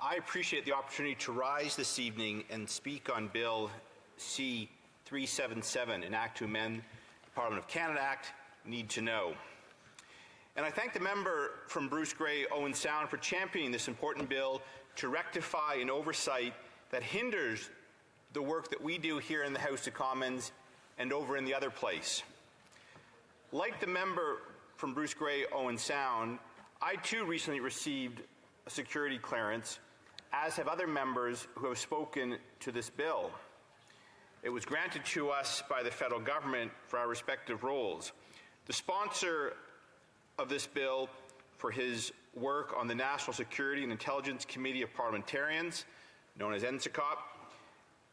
I appreciate the opportunity to rise this evening and speak on Bill C-377, an Act to amend the Parliament of Canada Act, Need to Know. And I thank the member from Bruce Grey, Owen Sound, for championing this important bill to rectify an oversight that hinders the work that we do here in the House of Commons and over in the other place. Like the member from Bruce Grey, Owen Sound, I too recently received a security clearance, as have other members who have spoken to this bill. It was granted to us by the federal government for our respective roles. The sponsor of this bill for his work on the National Security and Intelligence Committee of Parliamentarians, known as NSICOP,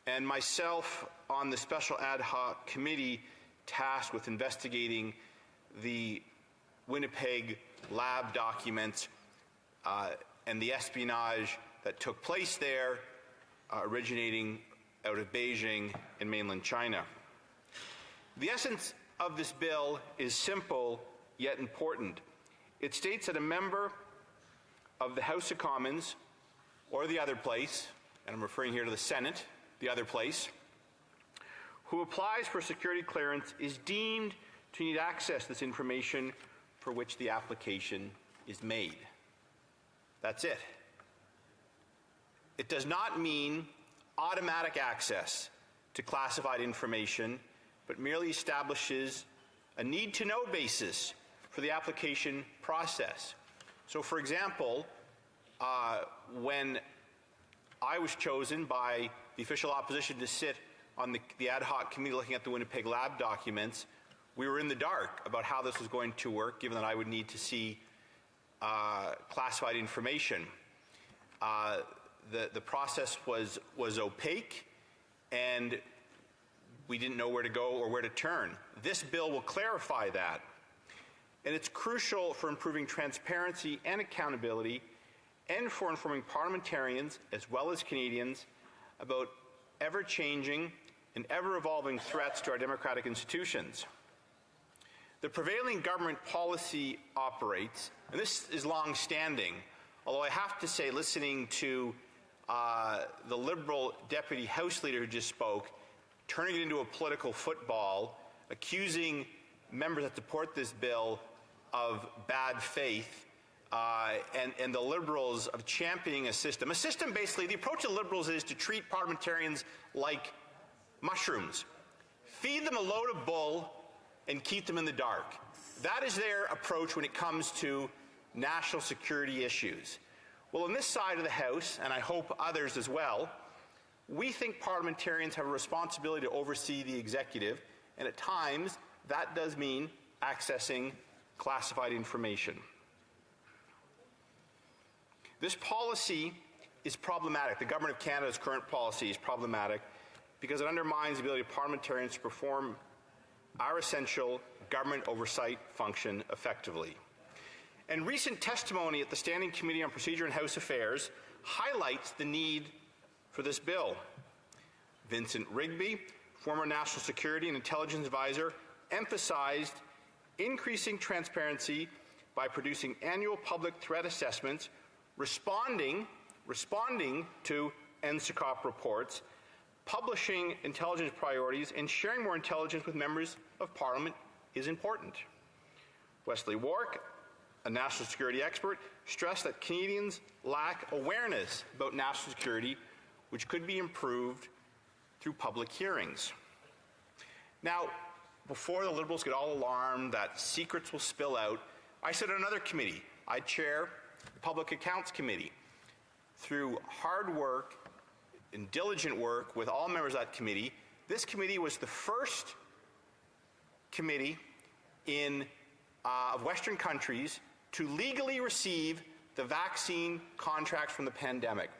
and myself on the Special Ad Hoc Committee tasked with investigating the Winnipeg lab documents and the espionage that took place there, originating out of Beijing in mainland China. The essence of this bill is simple yet important. It states that a member of the House of Commons or the other place, and I'm referring here to the Senate, the other place, who applies for security clearance is deemed to need access to this information for which the application is made. That's it. It does not mean automatic access to classified information, but merely establishes a need-to-know basis for the application process. So, for example, when I was chosen by the official opposition to sit on the ad hoc committee looking at the Winnipeg lab documents, we were in the dark about how this was going to work, given that I would need to see classified information. The process was opaque, and we didn't know where to go or where to turn. This bill will clarify that. And it's crucial for improving transparency and accountability, and for informing parliamentarians as well as Canadians about ever-changing and ever-evolving threats to our democratic institutions. The prevailing government policy operates, and this is long-standing, although I have to say, listening to the Liberal Deputy House Leader who just spoke, turning it into a political football, accusing members that support this bill of bad faith, and the Liberals of championing a system. A system, basically, the approach of the Liberals is to treat parliamentarians like mushrooms. Feed them a load of bull and keep them in the dark. That is their approach when it comes to national security issues. Well, on this side of the House, and I hope others as well, we think parliamentarians have a responsibility to oversee the executive, and at times that does mean accessing classified information. This policy is problematic. The Government of Canada's current policy is problematic because it undermines the ability of parliamentarians to perform our essential government oversight function effectively. And recent testimony at the Standing Committee on Procedure and House Affairs highlights the need for this bill. Vincent Rigby, former National Security and Intelligence Advisor, emphasized increasing transparency by producing annual public threat assessments, responding to NSICOP reports, publishing intelligence priorities, and sharing more intelligence with members of Parliament is important. Wesley Wark, a national security expert, stressed that Canadians lack awareness about national security, which could be improved through public hearings. Now, before the Liberals get all alarmed that secrets will spill out, I sit on another committee. I chair the Public Accounts Committee. Through hard work and diligent work with all members of that committee, this committee was the first committee of Western countries to legally receive the vaccine contracts from the pandemic.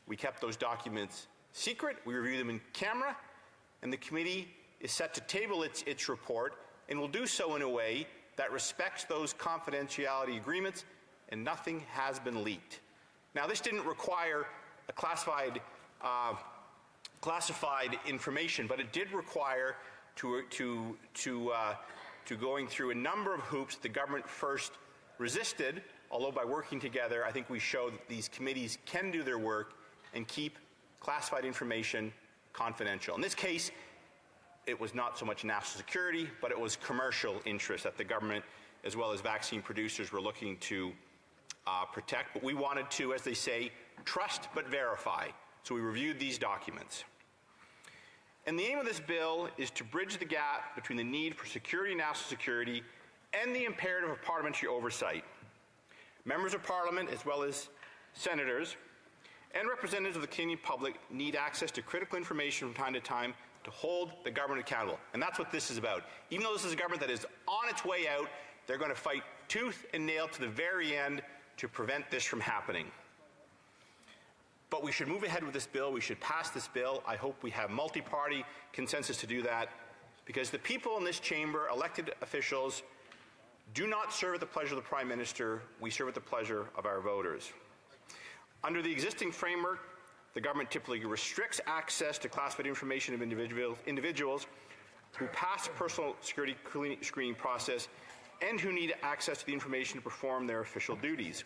We kept those documents secret, we reviewed them in camera, and the committee is set to table its report, and will do so in a way that respects those confidentiality agreements, and nothing has been leaked. Now, this didn't require a classified information, but it did require to going through a number of hoops the government first resisted, although by working together, I think we show that these committees can do their work and keep classified information confidential. In this case, it was not so much national security, but it was commercial interests that the government, as well as vaccine producers, were looking to protect. But we wanted to, as they say, trust but verify. So we reviewed these documents. And the aim of this bill is to bridge the gap between the need for security and national security and the imperative of parliamentary oversight. Members of Parliament, as well as senators and representatives of the Canadian public, need access to critical information from time to time to hold the government accountable. And that's what this is about. Even though this is a government that is on its way out, they're going to fight tooth and nail to the very end to prevent this from happening. But we should move ahead with this bill. We should pass this bill. I hope we have multi-party consensus to do that, because the people in this chamber, elected officials, do not serve at the pleasure of the Prime Minister. We serve at the pleasure of our voters. Under the existing framework, the government typically restricts access to classified information of individuals who pass the personal security screening process and who need access to the information to perform their official duties.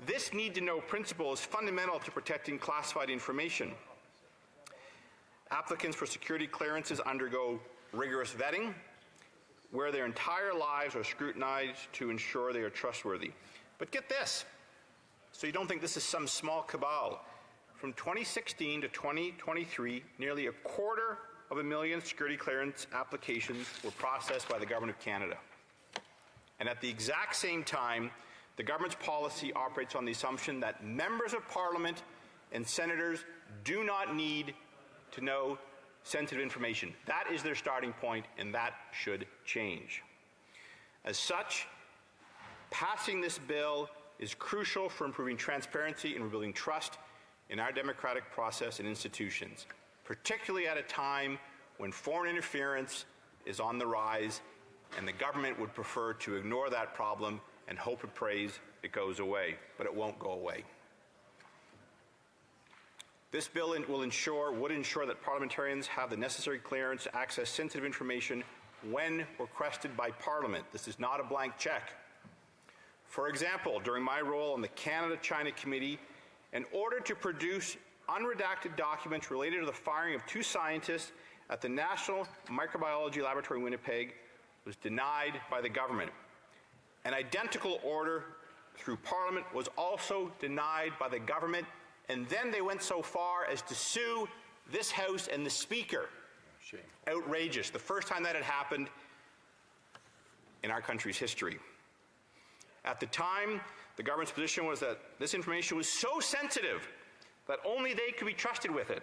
This need-to-know principle is fundamental to protecting classified information. Applicants for security clearances undergo rigorous vetting, where their entire lives are scrutinized to ensure they are trustworthy. But get this, so you don't think this is some small cabal. From 2016 to 2023, nearly 250,000 security clearance applications were processed by the Government of Canada. And at the exact same time, the government's policy operates on the assumption that members of Parliament and senators do not need to know sensitive information. That is their starting point, and that should change. As such, passing this bill is crucial for improving transparency and rebuilding trust in our democratic process and institutions, particularly at a time when foreign interference is on the rise and the government would prefer to ignore that problem and hope and praise it goes away, but it won't go away. This bill would ensure that parliamentarians have the necessary clearance to access sensitive information when requested by Parliament. This is not a blank check. For example, during my role on the Canada-China Committee, in order to produce unredacted documents related to the firing of 2 scientists at the National Microbiology Laboratory in Winnipeg was denied by the government. An identical order through Parliament was also denied by the government, and then they went so far as to sue this House and the Speaker. Shame. Outrageous. The first time that had happened in our country's history. At the time, the government's position was that this information was so sensitive that only they could be trusted with it.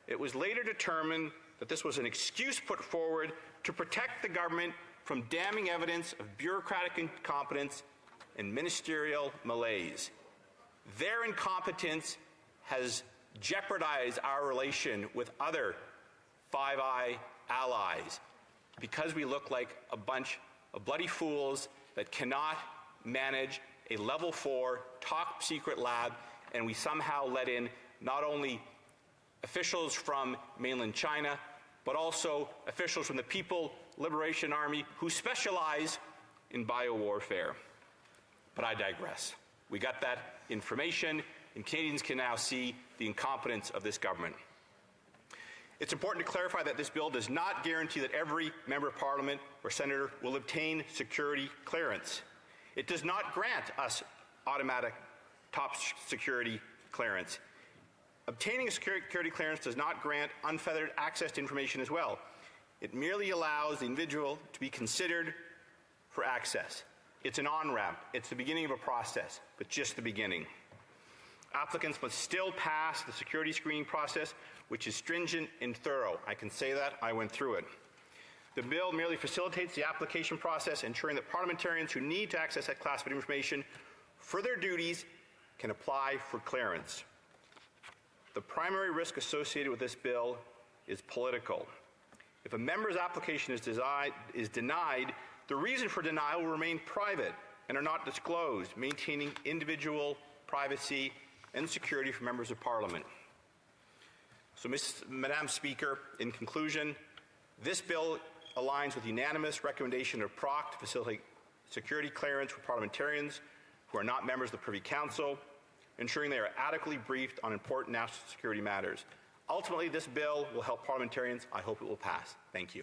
It was later determined that this was an excuse put forward to protect the government from damning evidence of bureaucratic incompetence and ministerial malaise. Their incompetence has jeopardized our relation with other Five Eye allies because we look like a bunch of bloody fools that cannot manage a level 4 top secret lab, and we somehow let in not only officials from mainland China, but also officials from the People Liberation Army who specialize in biowarfare. But I digress. We got that information, and Canadians can now see the incompetence of this government. It's important to clarify that this bill does not guarantee that every member of Parliament or senator will obtain security clearance. It does not grant us automatic top security clearance. Obtaining a security clearance does not grant unfettered access to information as well. It merely allows the individual to be considered for access. It's an on-ramp. It's the beginning of a process, but just the beginning. Applicants must still pass the security screening process, which is stringent and thorough. I can say that. I went through it. The bill merely facilitates the application process, ensuring that parliamentarians who need to access that classified information for their duties can apply for clearance. The primary risk associated with this bill is political. If a member's application is denied, the reason for denial will remain private and are not disclosed, maintaining individual privacy and security for members of Parliament. So, Madam Speaker, in conclusion, this bill aligns with the unanimous recommendation of PROC to facilitate security clearance for parliamentarians who are not members of the Privy Council, ensuring they are adequately briefed on important national security matters. Ultimately, this bill will help parliamentarians. I hope it will pass. Thank you.